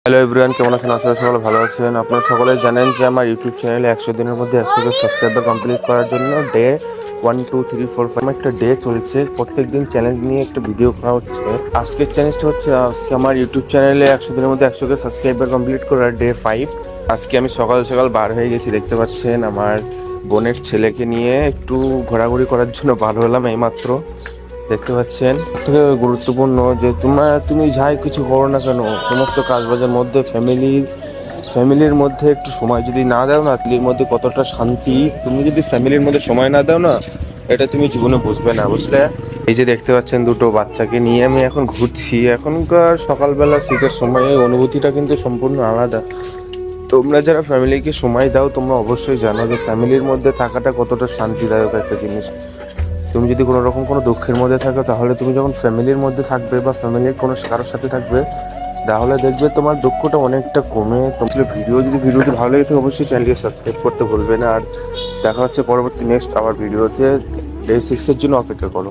Hello everyone, কেমন আছেন? আশা করি সকলে ভালো আছেন। আপনারা সকলে জানেন যে আমার ইউটিউব চ্যানেলে 100 দিনের মধ্যে 100 সাবস্ক্রাইবার কমপ্লিট করার জন্য ডে 1 2 3 4 5 একটা ডে চলছে। প্রত্যেকদিন চ্যালেঞ্জ নিয়ে একটা ভিডিও করা হচ্ছে। আজকের চ্যালেঞ্জটা হচ্ছে আজকে আমার ইউটিউব চ্যানেলে 100 দিনের মধ্যে 100 সাবস্ক্রাইবার কমপ্লিট করার ডে 5। আজকে আমি সকাল সকাল বার হয়ে গেছি, দেখতে পাচ্ছেন। আমার বোনের ছেলেকে নিয়ে একটু ঘোরাঘুরি করার জন্য বার হলাম এইমাত্র, দেখতে পাচ্ছেন। থেকে গুরুত্বপূর্ণ যে তুমি যাই কিছু করো না কেন, সমস্ত কাজবাজের মধ্যে ফ্যামিলির মধ্যে একটু সময় যদি না দাও না, ফ্যামিলির মধ্যে কতটা শান্তি। তুমি যদি ফ্যামিলির মধ্যে সময় না দাও না, এটা তুমি জীবনে বুঝবে না, বুঝলে? এই যে দেখতে পাচ্ছেন, দুটো বাচ্চাকে নিয়ে আমি এখন ঘুরছি। এখনকার সকালবেলা শীতের সময়ে অনুভূতিটা কিন্তু সম্পূর্ণ আলাদা। তোমরা যারা ফ্যামিলিকে সময় দাও, তোমরা অবশ্যই জানো যে ফ্যামিলির মধ্যে থাকাটা কতটা শান্তিদায়ক একটা জিনিস। তুমি যদি কোনো রকম কোনো দুঃখের মধ্যে থাকো, তাহলে তুমি যখন ফ্যামিলির মধ্যে থাকবে বা ফ্যামিলির কোনো কারোর সাথে থাকবে, তাহলে দেখবে তোমার দুঃখটা অনেকটা কমে। তোমার ভিডিওটি ভালো লেগে থাকে, অবশ্যই চ্যানেলকে সাবস্ক্রাইব করতে ভুলবে না। আর দেখা হচ্ছে পরবর্তী নেক্সট আবার ভিডিওতে। ডে 6 এর জন্য অপেক্ষা করো।